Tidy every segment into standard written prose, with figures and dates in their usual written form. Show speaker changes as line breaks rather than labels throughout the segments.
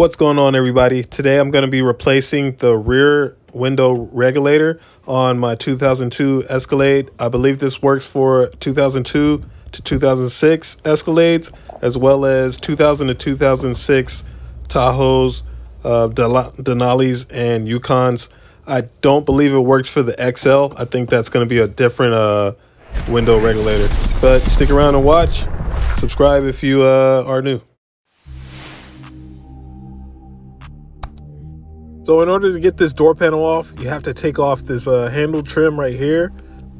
What's going on, everybody? Today I'm going to be replacing the rear window regulator on my 2002 Escalade. I believe this works for 2002 to 2006 Escalades, as well as 2000 to 2006 Tahoes, Denali's, and Yukons. I don't believe it works for the XL. I think that's going to be a different window regulator. But stick around and watch. Subscribe if you are new. So in order to get this door panel off, you have to take off this handle trim right here,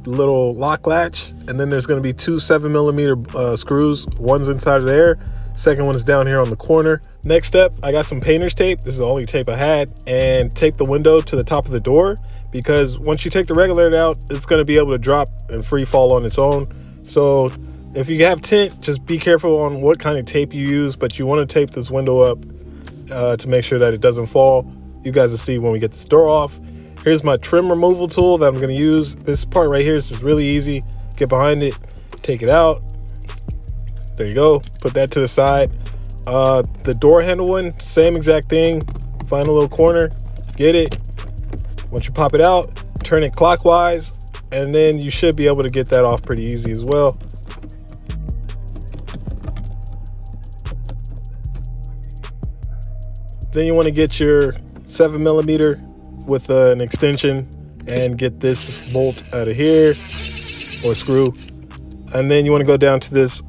the little lock latch, and then there's going to be two 7mm screws. One's inside of there, second one's down here on the corner. Next step, I got some painter's tape. This is the only tape I had, and tape the window to the top of the door, because once you take the regulator out, it's going to be able to drop and free fall on its own. So if you have tint, just be careful on what kind of tape you use, but you want to tape this window up to make sure that it doesn't fall. You guys will see when we get this door off. Here's my trim removal tool that I'm going to use. This part right here is just really easy. Get behind it, take it out. There you go. Put that to the side. The door handle one, same exact thing. Find a little corner, get it. Once you pop it out, turn it clockwise, and then you should be able to get that off pretty easy as well. Then you want to get your 7mm with an extension and get this bolt out of here, or screw, and then you want to go down to this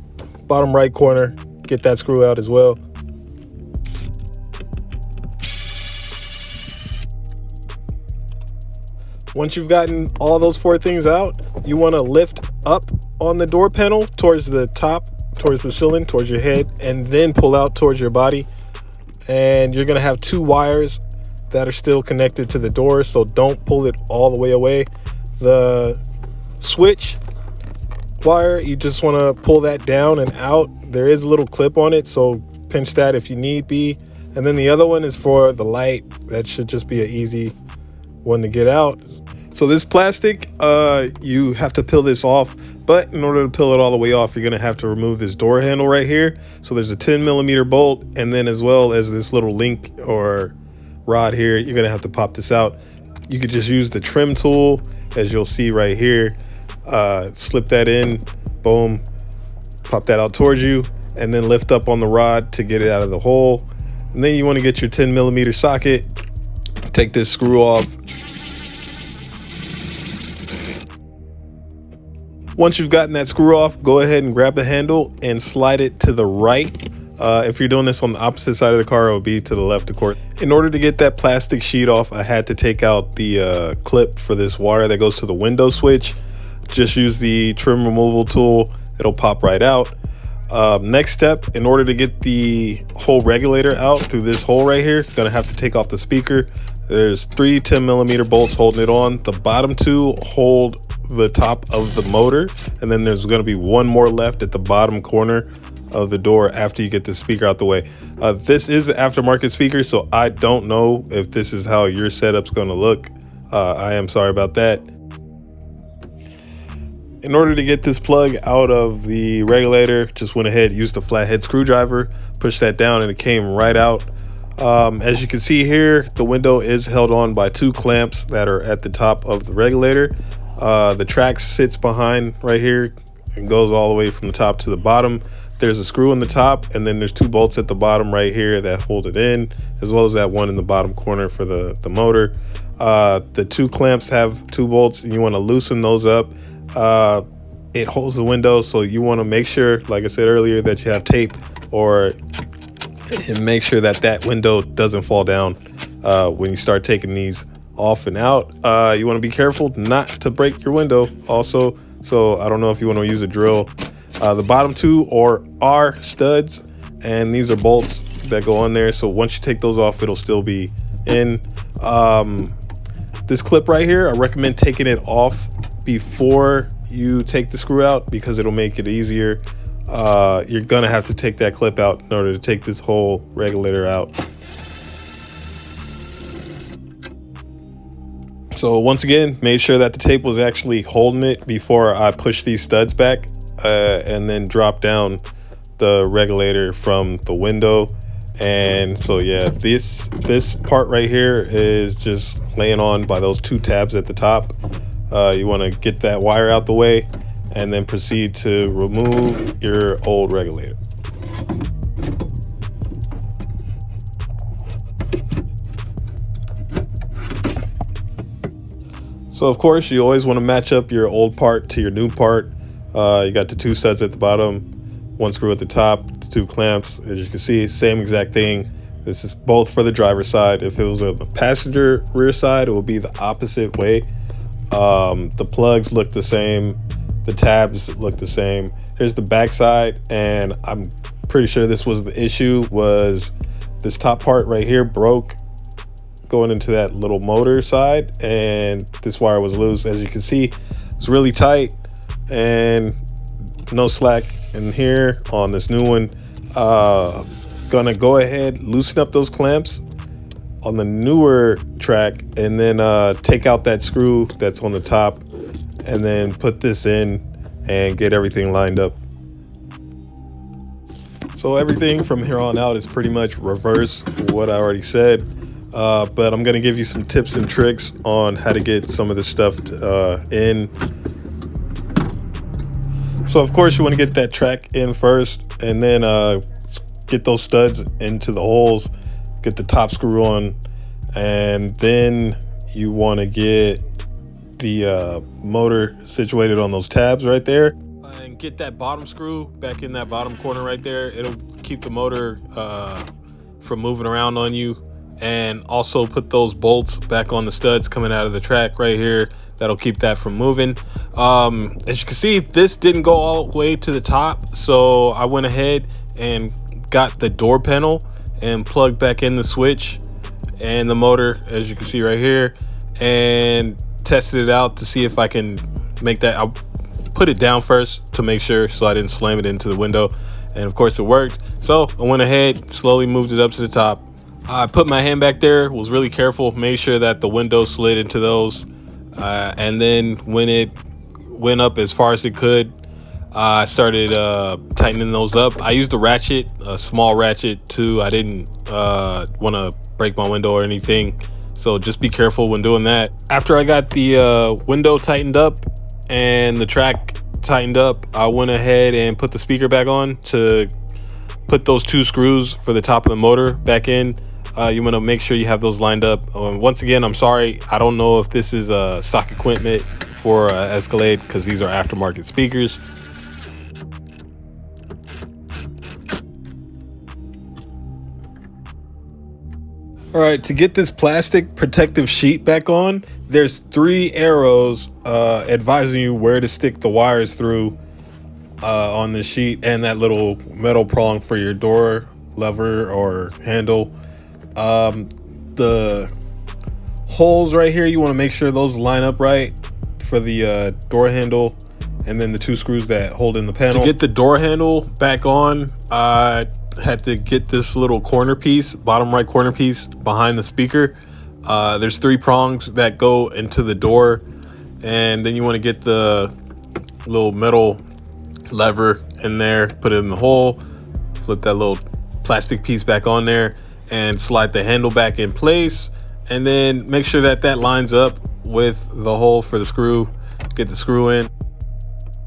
bottom right corner, get that screw out as well. Once you've gotten all those four things out, you want to lift up on the door panel towards the top, towards the ceiling, towards your head, and then pull out towards your body. And you're going to have two wires that are still connected to the door, so don't pull it all the way away. The switch wire, you just want to pull that down and out. There is a little clip on it, so pinch that if you need be. And then the other one is for the light. That should just be an easy one to get out. So this plastic, you have to peel this off, but in order to peel it all the way off, you're going to have to remove this door handle right here. So there's a 10mm bolt, and then as well as this little link or rod here, you're going to have to pop this out. You could just use the trim tool, as you'll see right here. Slip that in, boom, pop that out towards you, and then lift up on the rod to get it out of the hole. And then you want to get your 10mm socket, take this screw off. Once you've gotten that screw off, go ahead and grab the handle and slide it to the right. If you're doing this on the opposite side of the car, it will be to the left, of course. In order to get that plastic sheet off, I had to take out the clip for this wire that goes to the window switch. Just use the trim removal tool. It'll pop right out. Next step, in order to get the whole regulator out through this hole right here, gonna have to take off the speaker. There's three 10mm bolts holding it on. The bottom two hold the top of the motor, and then there's going to be one more left at the bottom corner of the door after you get the speaker out the way. This is an aftermarket speaker, so I don't know if this is how your setup's going to look. I am sorry about that. In order to get this plug out of the regulator, just went ahead, used the flathead screwdriver, push that down, and it came right out. As you can see here, the window is held on by two clamps that are at the top of the regulator. The track sits behind right here and goes all the way from the top to the bottom. There's a screw in the top, and then there's two bolts at the bottom right here that hold it in, as well as that one in the bottom corner for the motor. The two clamps have two bolts, and you want to loosen those up. It holds the window, so you want to make sure, like I said earlier, that you have tape and make sure that that window doesn't fall down when you start taking these off and out. You want to be careful not to break your window also, so I don't know if you want to use a drill. The bottom two are studs, and these are bolts that go on there, so once you take those off, it'll still be in. This clip right here, I recommend taking it off before you take the screw out, because it'll make it easier. You're gonna have to take that clip out in order to take this whole regulator out. So once again, made sure that the tape was actually holding it before I push these studs back, and then drop down the regulator from the window And so yeah, this part right here is just laying on by those two tabs at the top. You want to get that wire out the way and then proceed to remove your old regulator. So of course you always want to match up your old part to your new part. You got the two studs at the bottom, one screw at the top, two clamps. As you can see, same exact thing. This is both for the driver's side. If it was a passenger rear side, it will be the opposite way. The plugs look the same, the tabs look the same. Here's the back side, and I'm pretty sure this was the issue, was this top part right here broke going into that little motor side, and this wire was loose. As you can see, it's really tight and no slack in here on this new one. Gonna go ahead, loosen up those clamps on the newer track, and then take out that screw that's on the top, and then put this in and get everything lined up. So everything from here on out is pretty much reverse what I already said. But I'm gonna give you some tips and tricks on how to get some of this stuff in. So of course you want to get that track in first, and then get those studs into the holes, get the top screw on, and then you want to get the motor situated on those tabs right there, and get that bottom screw back in that bottom corner right there. It'll keep the motor from moving around on you. And also put those bolts back on the studs coming out of the track right here. That'll keep that from moving. As you can see, this didn't go all the way to the top, so I went ahead and got the door panel and plugged back in the switch and the motor, as you can see right here, and tested it out to see if I can make that. I'll put it down first to make sure, so I didn't slam it into the window, and of course it worked. So I went ahead, slowly moved it up to the top. I put my hand back there, was really careful, made sure that the window slid into those, and then when it went up as far as it could, I started tightening those up. I used a ratchet, a small ratchet too. I didn't want to break my window or anything, so just be careful when doing that. After I got the window tightened up and the track tightened up, I went ahead and put the speaker back on to put those two screws for the top of the motor back in. You want to make sure you have those lined up. Once again, I'm sorry, I don't know if this is stock equipment for Escalade, because these are aftermarket speakers. All right, to get this plastic protective sheet back on, there's 3 arrows advising you where to stick the wires through on the sheet, and that little metal prong for your door lever or handle. The holes right here, you want to make sure those line up right for the door handle, and then the 2 screws that hold in the panel. To get the door handle back on, I had to get this little corner piece, bottom right corner piece behind the speaker. There's 3 prongs that go into the door, and then you want to get the little metal lever in there, put it in the hole, flip that little plastic piece back on there, and slide the handle back in place, and then make sure that that lines up with the hole for the screw. Get the screw in,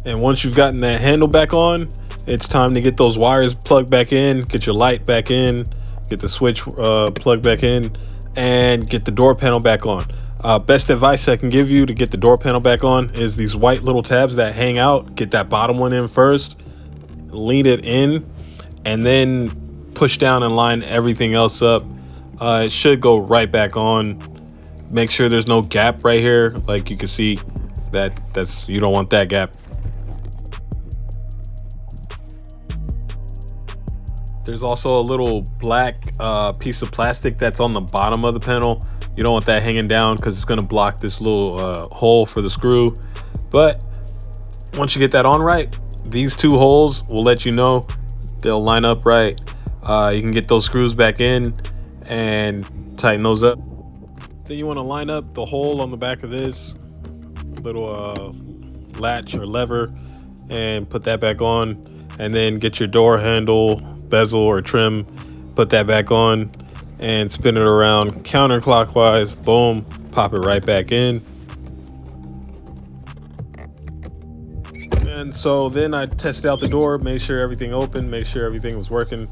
and once you've gotten that handle back on, it's time to get those wires plugged back in, get your light back in, get the switch plugged back in, and get the door panel back on. Best advice I can give you to get the door panel back on is these white little tabs that hang out. Get that bottom one in first, lean it in, and then push down and line everything else up. It should go right back on. Make sure there's no gap right here. Like you can see, that's you don't want that gap. There's also a little black piece of plastic that's on the bottom of the panel. You don't want that hanging down because it's going to block this little hole for the screw. But once you get that on right, these 2 holes will let you know they'll line up right. You can get those screws back in and tighten those up. Then you want to line up the hole on the back of this little latch or lever and put that back on, and then get your door handle, bezel or trim Put that back on and spin it around counterclockwise. Boom, pop it right back in. And so then I tested out the door, made sure everything opened, made sure everything was working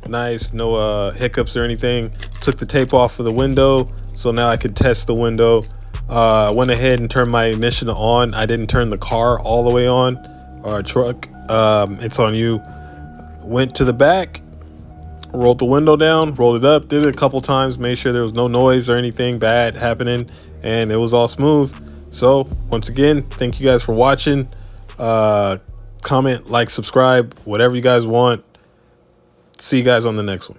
nice, no hiccups or anything. Took the tape off of the window, so now I could test the window. I went ahead and turned my ignition on. I didn't turn the car all the way on, or truck. It's on you. Went to the back, rolled the window down, rolled it up, did it a couple times, made sure there was no noise or anything bad happening, and it was all smooth. So once again, thank you guys for watching. Comment, like, subscribe, whatever you guys want. See you guys on the next one.